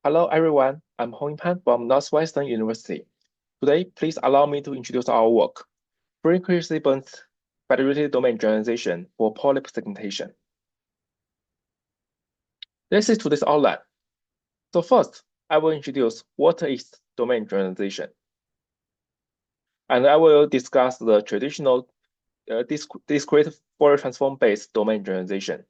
Hello, everyone. I'm Hong Pan from Northwestern University. Today, please allow me to introduce our work, frequency-based federated domain generalization for polyp segmentation. This is today's outline. So first, I will introduce what is domain generalization. And I will discuss the traditional discrete Fourier transform-based domain generalization.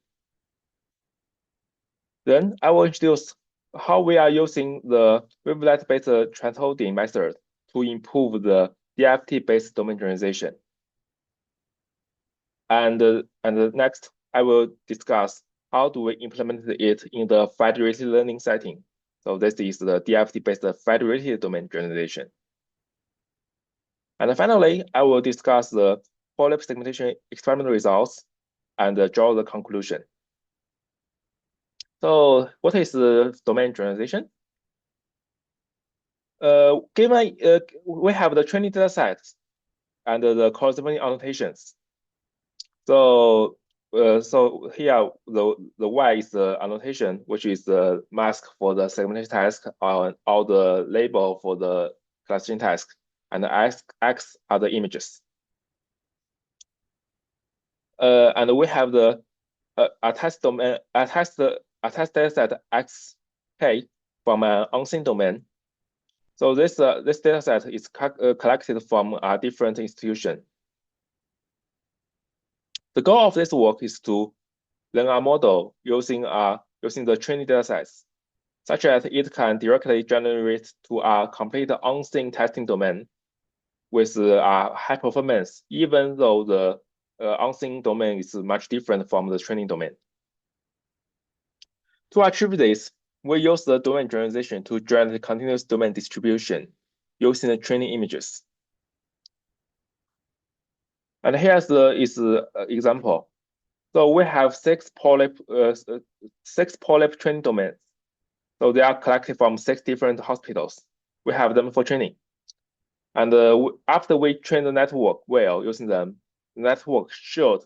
Then I will introduce how we are using the wavelet-based transcoding method to improve the DFT-based domain generalization. And next, I will discuss how do we implement it in the federated learning setting. So this is the DFT-based federated domain generalization. And finally, I will discuss the polyp segmentation experiment results and draw the conclusion. So what is the domain generalization? Given we have the training data sets and the corresponding annotations. So here the Y is the annotation, which is the mask for the segmentation task, or the label for the classification task, and the X are the images. And we have the attached domain, attached data set XK from an unseen domain. So this data set is collected from a different institution. The goal of this work is to learn a model using the training data sets, such as it can directly generate to a complete unseen testing domain with high performance, even though the unseen domain is much different from the training domain. To achieve this, we use the domain generalization to generate continuous domain distribution using the training images. And here's the example. So we have six polyp training domains. So they are collected from 6 different hospitals. We have them for training. And after we train the network well using them, the network should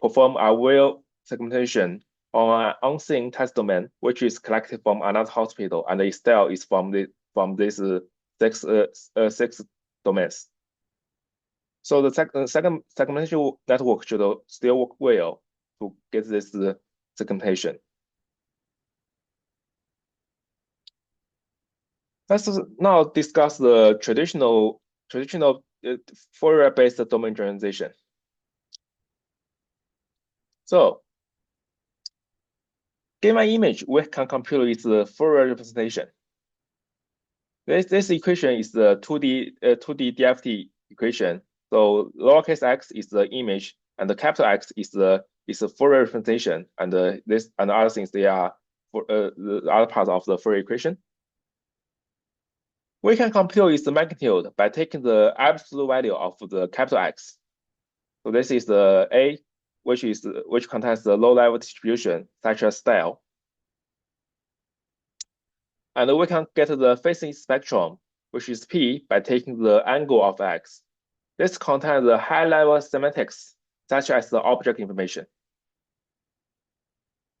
perform a well segmentation on an unseen test domain, which is collected from another hospital, and the style is from these six domains. So the second segmentation network should still work well to get this segmentation. Let's now discuss the traditional Fourier-based domain generalization. So, given an image, we can compute its Fourier representation. This equation is the 2D DFT equation. So lowercase x is the image, and the capital X is the Fourier representation, and this and other things they are for the other part of the Fourier equation. We can compute its magnitude by taking the absolute value of the capital X. So this is the A, which contains the low-level distribution, such as style. And we can get the phasing spectrum, which is P, by taking the angle of X. This contains the high-level semantics, such as the object information.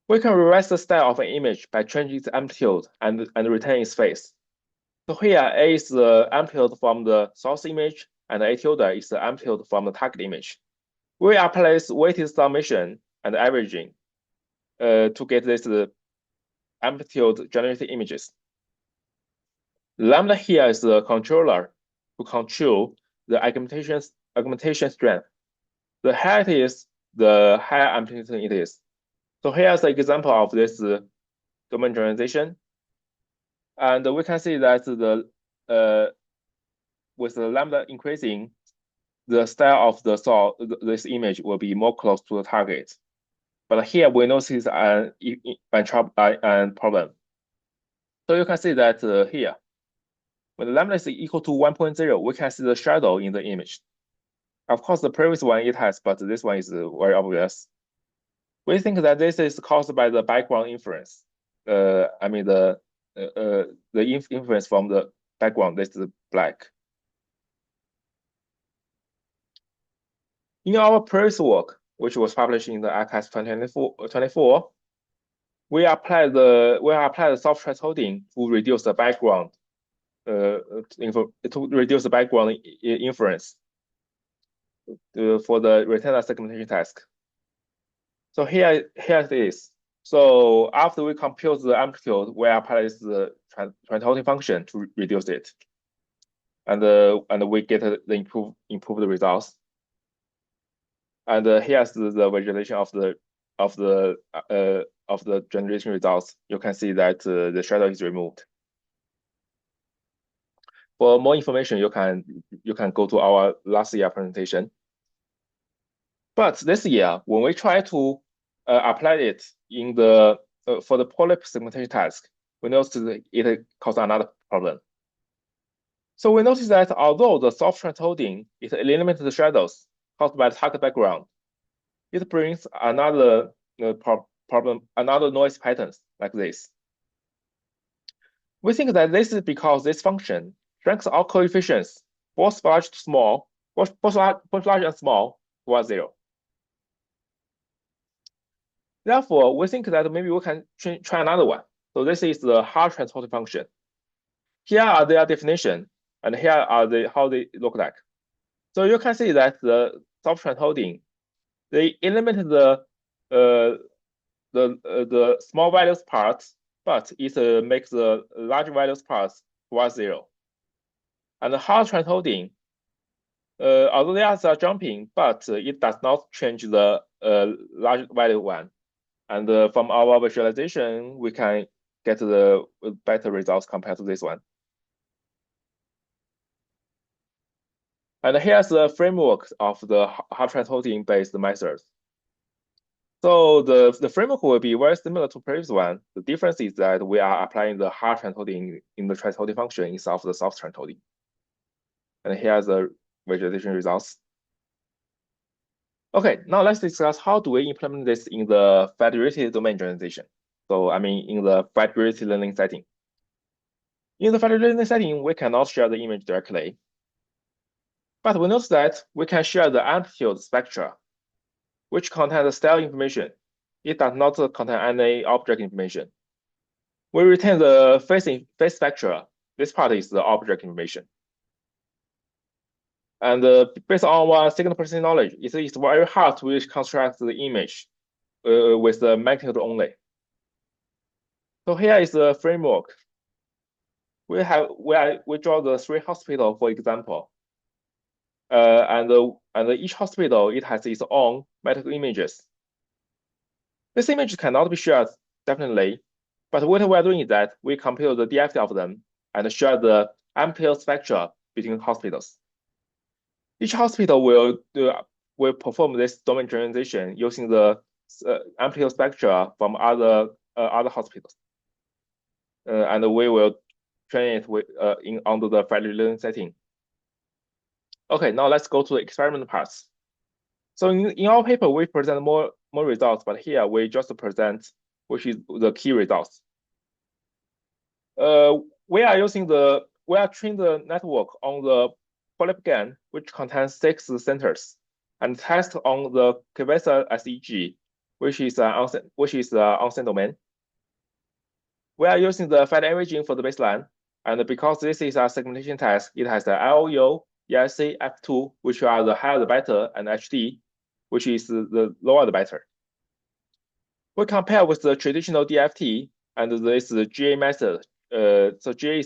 We can revise the style of an image by changing its amplitude and retain its phase. So here, A is the amplitude from the source image, and A tilde is the amplitude from the target image. We apply this weighted summation and averaging to get this amplitude generated images. Lambda here is the controller to control the augmentation strength. The higher it is, the higher amplitude it is. So here's an example of this domain generalization. And we can see that with the lambda increasing, the style of this image will be more close to the target. But here we notice a problem. So you can see that here, when the lambda is equal to 1.0, we can see the shadow in the image. Of course, the previous one it has, but this one is very obvious. We think that this is caused by the background inference. I mean the inference from the background. This is black. In our previous work, which was published in the ICASSP 2024, we apply the soft thresholding to reduce the background inference for the retina segmentation task. So here it is. So after we compute the amplitude, we apply the thresholding function to reduce it, and we get the improved results. And here's the visualization of the generation results. You can see that the shadow is removed. For more information, you can go to our last year presentation. But this year, when we try to apply it in the for the polyp segmentation task, we noticed that it caused another problem. So we noticed that although the soft thresholding it eliminates the shadows caused by the target background, it brings another problem, another noise patterns like this. We think that this is because this function shrinks all coefficients, both large to small, both large and small, to 0. Therefore, we think that maybe we can try another one. So this is the hard thresholding function. Here are their definition, and here are how they look like. So you can see that the soft thresholding, they eliminate the small values parts, but it makes the large values parts to 0. And the hard thresholding, although they are jumping, but it does not change the large value one. And from our visualization, we can get the better results compared to this one. And here's the framework of the hard thresholding based methods. So the framework will be very similar to previous one. The difference is that we are applying the hard thresholding in the thresholding function instead of the soft thresholding. And here's the visualization results. Okay, now let's discuss how do we implement this in the federated domain generalization. So I mean in the federated learning setting. In the federated learning setting, we cannot share the image directly. But we notice that we can share the amplitude spectra, which contains the style information. It does not contain any object information. We retain the face spectra. This part is the object information. And based on our signal processing knowledge, it is very hard to reconstruct the image with the magnitude only. So here is the framework. We draw the 3 hospitals, for example. And each hospital, it has its own medical images. This image cannot be shared definitely, but what we are doing is that we compute the DFT of them and share the amplitude spectra between hospitals. Each hospital will perform this domain generalization using the amplitude spectra from other hospitals, and we will train it under the federated learning setting. Okay, now let's go to the experiment parts. So in our paper, we present more results, but here we just present which is the key results. We are training the network on the polyp GAN, which contains 6 centers, and test on the Kivesa SEG, which is onset domain. We are using the fed averaging for the baseline, and because this is a segmentation test, it has the IOU, EIC, F2, which are the higher the better, and HD, which is the lower the better. We compare with the traditional DFT and this GA method. So GA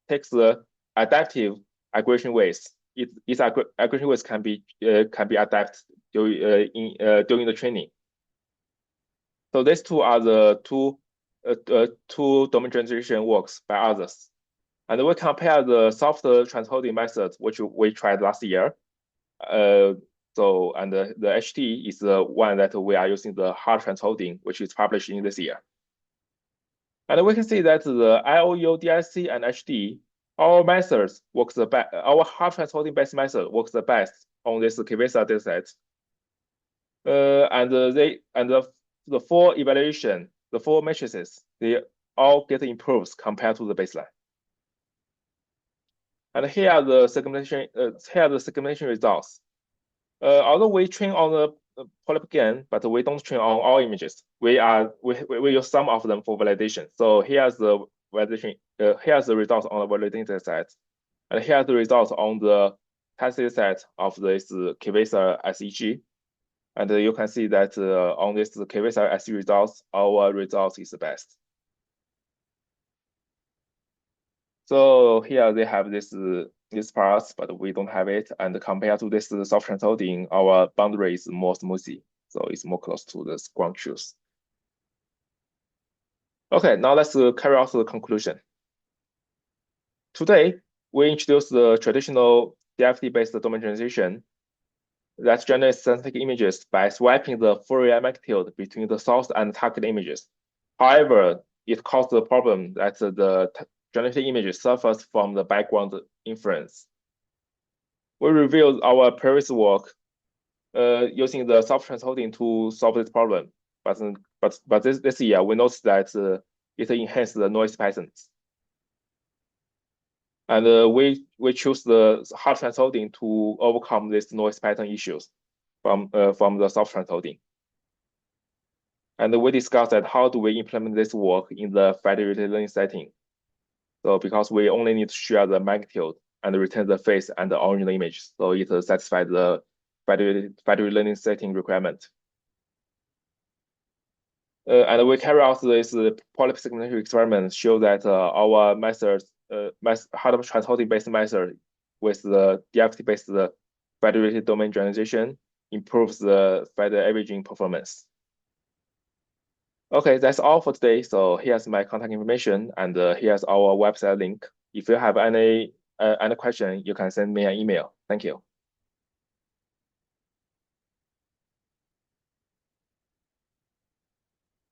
takes the adaptive aggregation weights. Its aggregation weights can be adapted during the training. So these two are the two domain generalization works by others. And we compare the soft transcoding methods, which we tried last year. And the HT is the one that we are using the hard transcoding, which is published in this year. And we can see that the IOU, DIC, and HD, our methods works the best. Our hard transcoding based method works the best on this Kivesa dataset. The 4 evaluation, the 4 matrices, they all get improved compared to the baseline. And here are the segmentation results. Although we train on polyp again, but we don't train on all images. We use some of them for validation. So here's the validation. Here's the results on the validated set, and here's the results on the tested set of this K-Visa SEG. And you can see that on this K-Visa SEG results, our results is the best. So here they have these parts, but we don't have it. And compared to this soft transcoding, our boundary is more smoothie. So it's more close to the ground truth. Okay, now let's carry out the conclusion. Today, we introduce the traditional DFT-based domain generalization that generates synthetic images by swiping the Fourier magnitude between the source and target images. However, it caused the problem that the generated image suffers from the background inference. We reviewed our previous work using the soft transcoding to solve this problem, but this year we noticed that it enhanced the noise patterns. And we choose the hard transcoding to overcome these noise pattern issues from the soft transcoding. And we discussed that how do we implement this work in the federated learning setting. So because we only need to share the magnitude and return the face and the original image, so it satisfies the federated learning setting requirement. And we carry out this polyp segmentation experiment, show that our methods, hard transcoding-based method with the DFT-based federated domain generalization improves the feather averaging performance. Okay, that's all for today. So here's my contact information, and here's our website link. If you have any question, you can send me an email. Thank you.